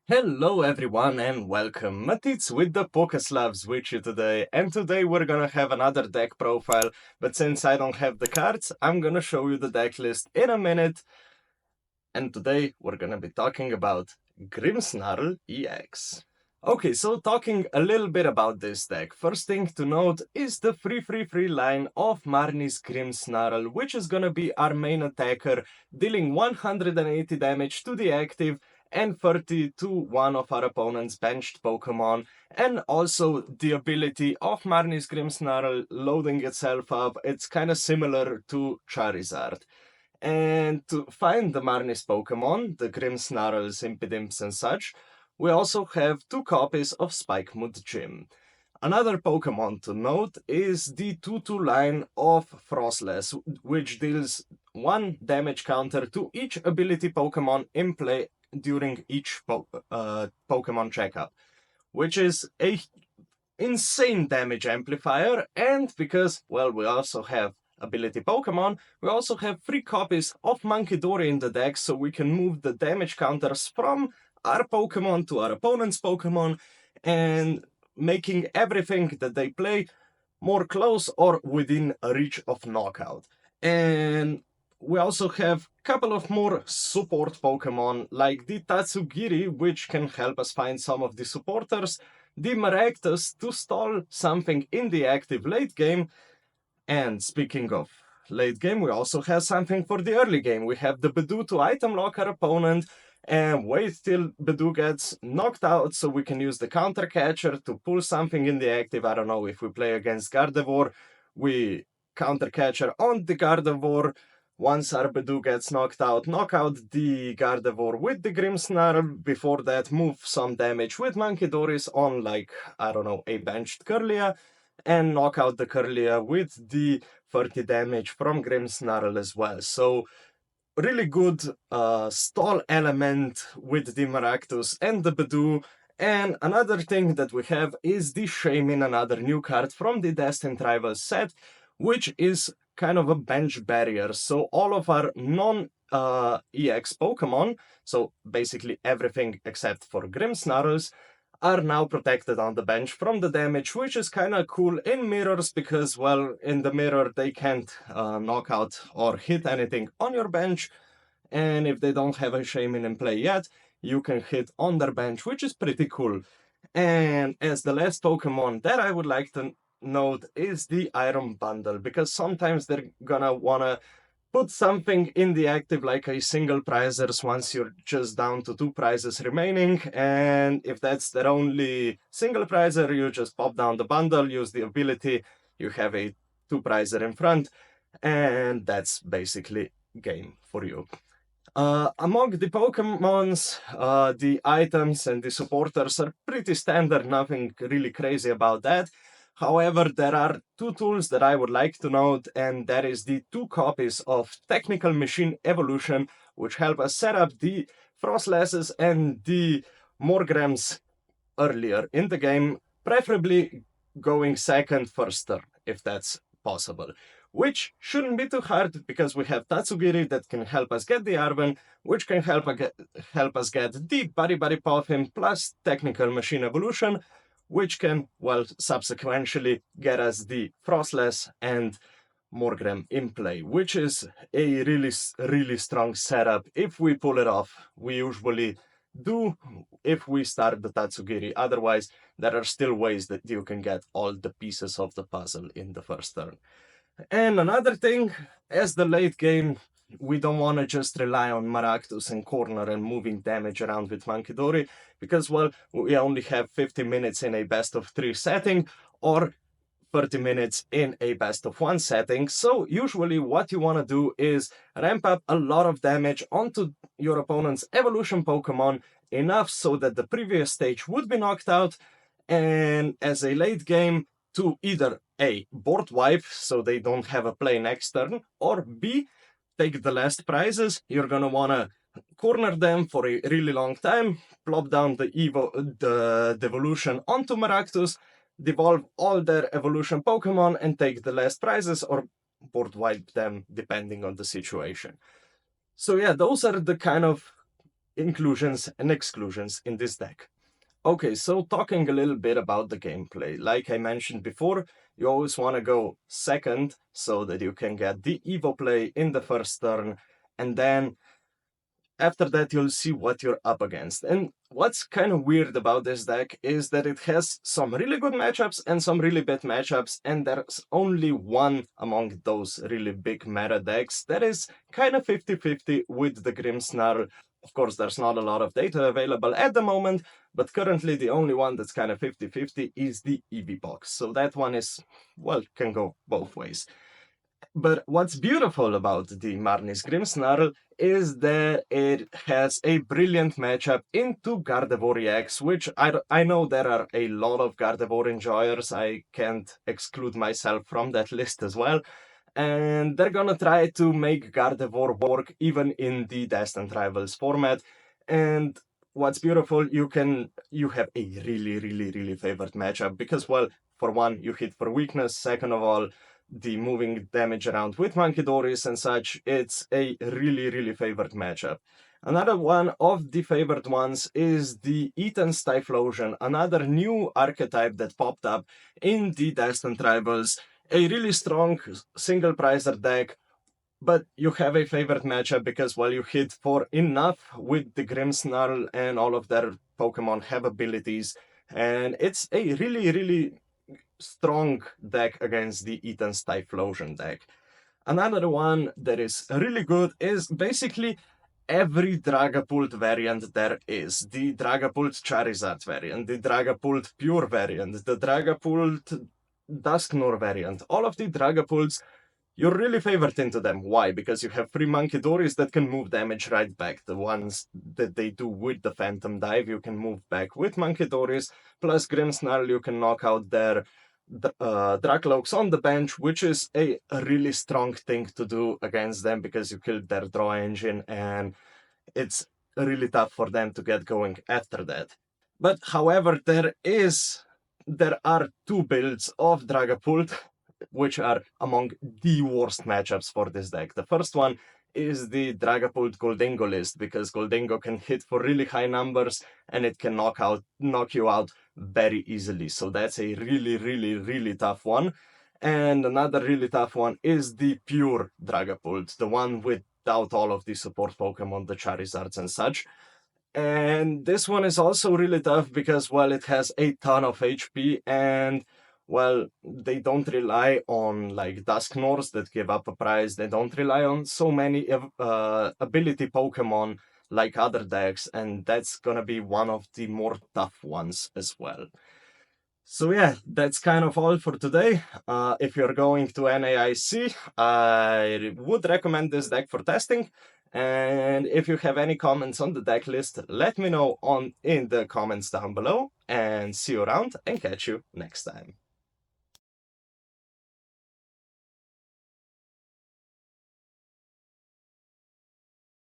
Hello everyone and welcome. Matits with the Pokeslabs with you today, and today we're gonna have another deck profile, but since I don't have the cards, I'm gonna show you the deck list in a minute, and today we're gonna be talking about Grimmsnarl EX. Okay, so talking a little bit about this deck, first thing to note is the free line of Marnie's Grimmsnarl, which is gonna be our main attacker, dealing 180 damage to the active and 30 to one of our opponent's benched Pokemon, and also the ability of Marnie's Grimmsnarl loading itself up. It's kind of similar to Charizard. And to find the Marnie's Pokemon, the Grimmsnarls, Impidimps and such, we also have two copies of Spikemuth Gym. Another Pokemon to note is the 2-2 line of Frostless, which deals 1 damage counter to each ability Pokemon in play during each Pokemon checkup, which is a insane damage amplifier, and because, well, we also have ability Pokemon, we also have 3 copies of Munkidori in the deck, so we can move the damage counters from our Pokemon to our opponent's Pokemon, and making everything that they play more close or within a reach of knockout. And we also have a couple of more support Pokemon, like the Tatsugiri, which can help us find some of the supporters, the Maractus to stall something in the active late game, and speaking of late game, we also have something for the early game. We have the Budew to item lock our opponent, and wait till Budew gets knocked out so we can use the counter catcher to pull something in the active. I don't know, if we play against Gardevoir, we counter catcher on the Gardevoir. Once our Budew gets knocked out, knock out the Gardevoir with the Grimmsnarl. Before that, move some damage with Munkidori's on, like, I don't know, a benched Kirlia, and knock out the Kirlia with the 30 damage from Grimmsnarl as well. So really good stall element with the Maractus and the Budew. And another thing that we have is the Shaymin, another new card from the Destined Rivals set, which is kind of a bench barrier. So all of our non-EX Pokemon, so basically everything except for Grimmsnarls, are now protected on the bench from the damage, which is kind of cool in mirrors because, well, in the mirror they can't knock out or hit anything on your bench, and if they don't have a Shaymin in play yet, you can hit on their bench, which is pretty cool. And as the last Pokemon that I would like to note is the Iron Bundle, because sometimes they're gonna wanna put something in the active like a single prizers once you're just down to 2 prizes remaining, and if that's their only single prizer, you just pop down the bundle, use the ability, you have a 2 prizer in front, and that's basically game for you. Among the Pokemons, the items and the supporters are pretty standard, nothing really crazy about that. However, there are 2 tools that I would like to note, and that is the 2 copies of Technical Machine Evolution, which help us set up the Frostlesses and the Morgrams earlier in the game, preferably going second, first turn, if that's possible. Which shouldn't be too hard, because we have Tatsugiri that can help us get the Arven, which can help us get the Body Puffin plus Technical Machine Evolution, which can, well, subsequently get us the Frostless and Morgram in play, which is a really strong setup. If we pull it off, we usually do if we start the Tatsugiri. Otherwise, there are still ways that you can get all the pieces of the puzzle in the first turn. And another thing, as the late game, we don't want to just rely on Maractus and corner and moving damage around with Munkidori, because, well, we only have 50 minutes in a best of 3 setting, or 30 minutes in a best of 1 setting. So usually what you want to do is ramp up a lot of damage onto your opponent's evolution Pokemon, enough so that the previous stage would be knocked out, and as a late game to either A, board wipe so they don't have a play next turn, or B, take the last prizes. You're gonna wanna corner them for a really long time, plop down the devolution onto Maractus, devolve all their evolution Pokemon, and take the last prizes, or board wipe them depending on the situation. So yeah, those are the kind of inclusions and exclusions in this deck. Okay, so talking a little bit about the gameplay. Like I mentioned before, you always want to go second so that you can get the Evo play in the first turn, and then after that you'll see what you're up against. And what's kind of weird about this deck is that it has some really good matchups and some really bad matchups, and there's only one among those really big meta decks that is kind of 50-50 with the Grimmsnarl. Of course, there's not a lot of data available at the moment, but currently the only one that's kind of 50-50 is the EV box. So that one is, well, can go both ways. But what's beautiful about the Marni's Grimmsnarl is that it has a brilliant matchup into Gardevoir EX, which I know there are a lot of Gardevoir enjoyers. I can't exclude myself from that list as well. And they're gonna try to make Gardevoir work even in the Destined Rivals format. And what's beautiful, you have a really favored matchup because, well, for one, you hit for weakness. Second of all, the moving damage around with Monkey and such, it's a really favored matchup. Another one of the favored ones is the Eaton's Typhlosion, another new archetype that popped up in the Destined Rivals. A really strong single pricer deck, but you have a favorite matchup because, well, you hit for enough with the Grimmsnarl and all of their Pokemon have abilities, and it's a really strong deck against the Eaton's Typhlosion deck. Another one that is really good is basically every Dragapult variant there is. The Dragapult Charizard variant, the Dragapult Pure variant, the Dragapult Dusknoir variant. All of the Dragapults, you're really favored into them. Why? Because you have 3 Monkey that can move damage right back. The ones that they do with the Phantom Dive, you can move back with Monkey plus Grimmsnarl, you can knock out their Dracloaks on the bench, which is a really strong thing to do against them because you killed their draw engine and it's really tough for them to get going after that. But however, there are 2 builds of Dragapult which are among the worst matchups for this deck. The first one is the Dragapult Goldingo list, because Goldingo can hit for really high numbers and it can knock you out very easily. So that's a really tough one. And another really tough one is the pure Dragapult, the one without all of the support Pokemon, the Charizards and such. And this one is also really tough because, well, it has a ton of HP and, well, they don't rely on like Dusknoirs that give up a prize. They don't rely on so many ability Pokemon like other decks, and that's gonna be one of the more tough ones as well. So yeah, that's kind of all for today. If you're going to NAIC, I would recommend this deck for testing. And if you have any comments on the deck list, let me know in the comments down below. And see you around and catch you next time.